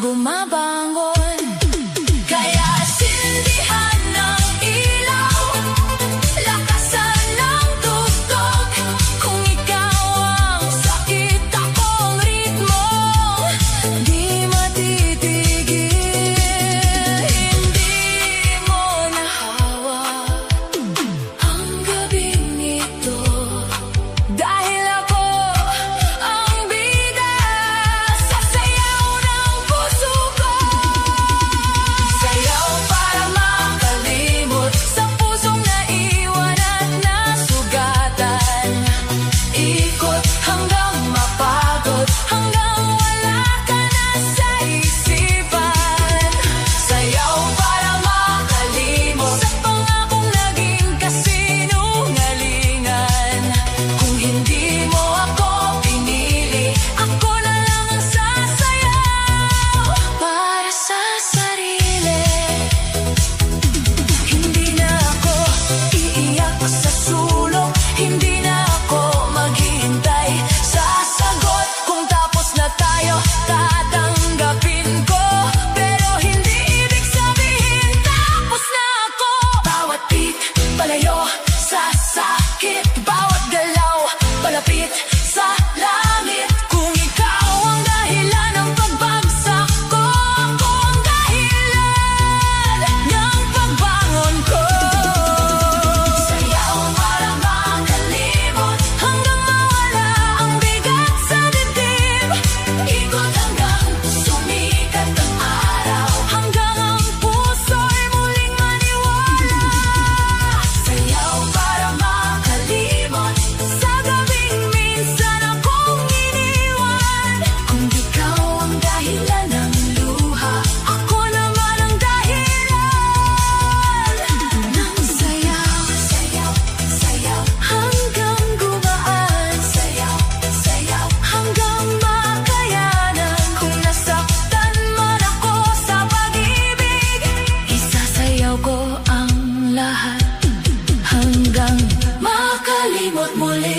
bumabangon. Kaya sindihan ng ilaw, lakasan ng tugtog. Kung ikaw ang sakit, akong ritmo, di matitigil. Hindi mo nahawak ang gabing ito, dahil ako ang bida sa sayaw ng puso ko. Sayaw para makalimot sa pusong naiwan at nasugatan. Ikot hanggang mapagod, hanggang wala ka na sa isipan. Sayaw para makalimot sa pangakong naging kasinungalingan. Kung hindi mo ako pinili, ako na lang ang sasayaw para sa sarili. Hindi na ako iiyak sa sulok, hindi na ako maghihintay sa sagot. Kung tapos na tayo, tatanggapin ko, pero hindi ibig sabihin tapos na ako. Bawat beat, palayo sa sakit, bawat galaw, palapit sa langit. Kung ikaw ang dahilan ng pagbagsak ko, ako ang dahilan ng pagbangon ko. Sayaw para makalimot, hanggang mawala ang bigat sa dibdib. Ikot hanggang sumikat ang araw, hanggang ang puso'y muling maniwala. Sayaw para makalimot sa gabing minsan akong iniwan. Kung ikaw ang dahilan ng luha, ako naman ang dahilan ng sayaw. Sayaw, sayaw, hanggang gumaan. Sayaw, sayaw, hanggang makayanan. Kung nasaktan man ako sa pag-ibig, isasayaw ko ang lahat hanggang makalimot muli.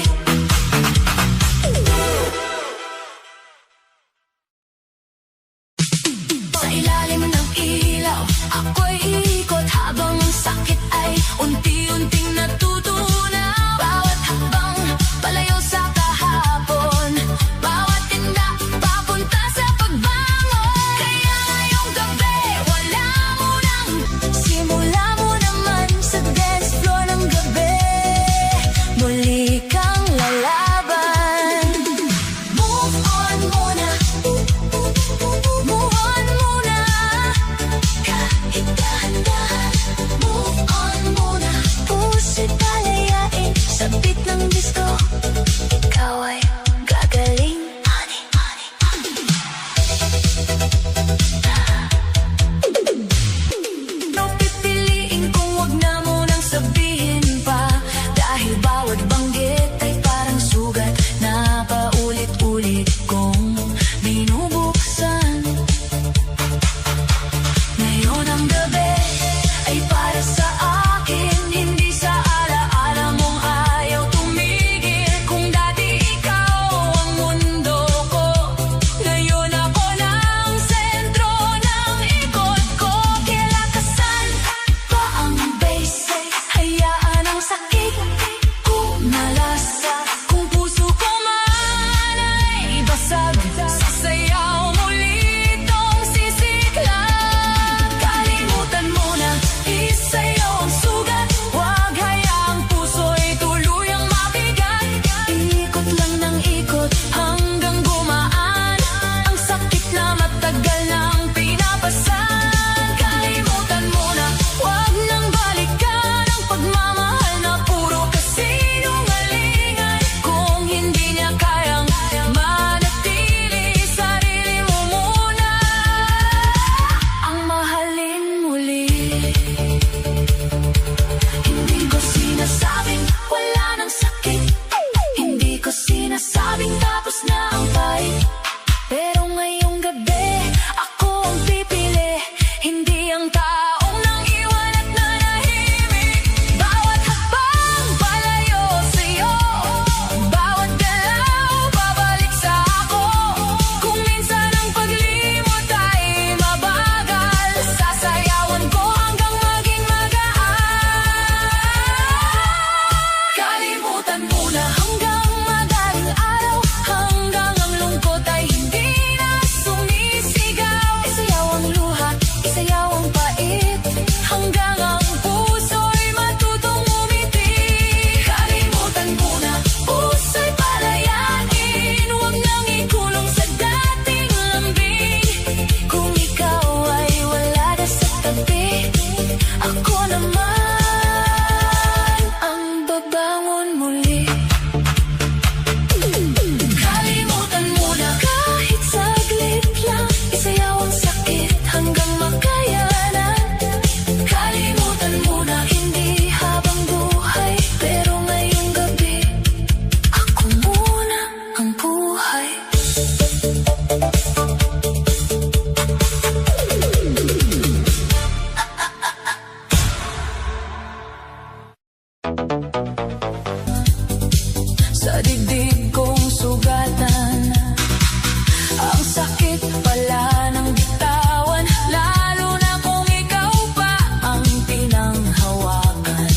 Sa ilalim ng ilaw, ako'y ikot habang ang sakit ay unti-unting natutunaw. Bawat hakbang, palayo sa kahapon, bawat tinda, papunta sa pagbangon. Kaya ngayong gabi, wala mo nang simula mo naman sa dance floor ng gabi. Muli kang lalaban. Move on muna, move on muna, kahit dahan-dahan. Move on muna, Sa dibdib kong sugatan, ang sakit pala ng bitawan, lalo na kung ikaw pa ang pinanghawakan.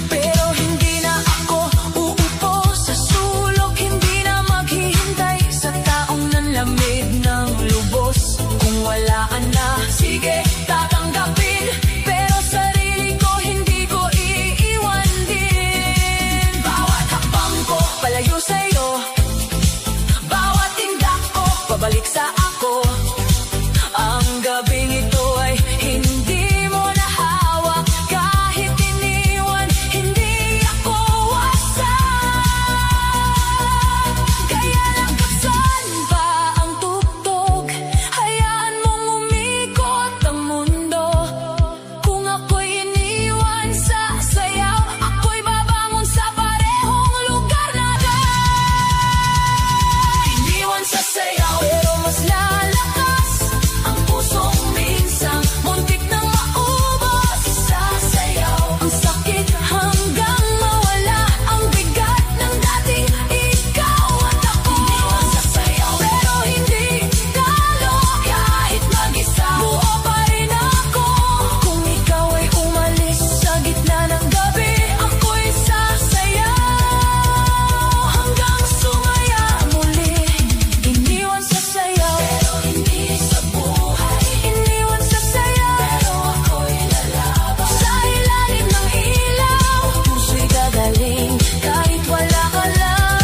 Pero hindi na ako uupo sa sulok, hindi na maghihintay sa taong nanlamig ng lubos. Kung wala ka na, sige, tatanggapin, pero sarili ko hindi ko iiwan din. Bawat hakbang ko palayo sa'yo, bawat tindak ko pabalik sa ako. Ang gabing ito ay hindi mo na hawak, kahit iniwan, hindi ako wasak. Kaya lakasan pa ang tugtog, hayaan mong umikot ang mundo. Kung ako'y iniwan sa sayaw, ako'y babangon sa parehong lugar natin. Iniwan sa sayaw, pero mas lalakas ang pusong minsan muntik nang maubos sa sayaw. Ang sakit hanggang mawala ang bigat ng dating ikaw at ako. Iniwan sa sayaw, pero hindi talo kahit mag-isa. Buo pa rin ako. Kung ikaw ay umalis sa gitna ng gabi, ako'y sasayaw hanggang sumaya muli. Iniwan sa sayaw, pero hindi sa buhay. Iniwan sa sayaw, pero ako'y lalaban. Sa ilalim ng ilaw, puso'y gagaling kahit wala ka lang.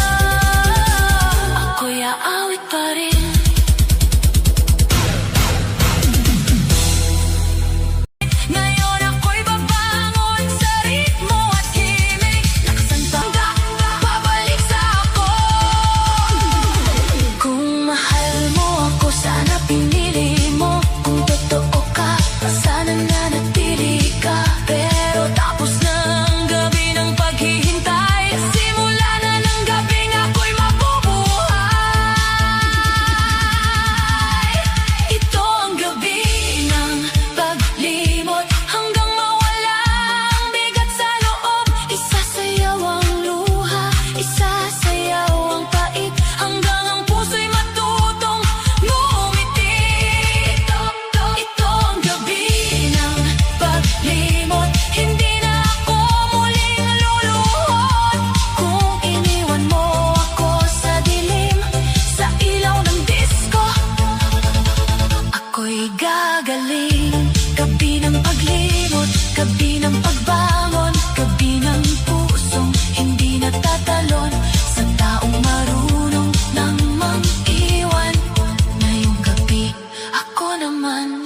Ako'y aawit pa rin. Ngayon ako'y babangon sa ritmo at himig. Lakasan pa, babalik sa ako. Kung mahal mo ako, sana pinili mo. Kung totoo ka, sana nanatili ka. Pero tapos na ang gabi ng paghihintay, simula na ng gabing ako'y mabubuhay. Ito ang gabi ng paglimot, hanggang mawala ang bigat sa loob. Isasayaw ang luha, isasayaw ang pait, hanggang ang puso'y matutong ngumiti. Ito ang gabi ng paglimot, hindi na ako muling luluhod. Kung iniwan mo ako sa dilim, sa ilaw ng disco, ako'y gagaling. Gabi ng paglimot, gabi ng pagbangon, gabi ng pusong hindi natatalon, sa taong marunong nang mag-iwan. Ngayong gabi, ako naman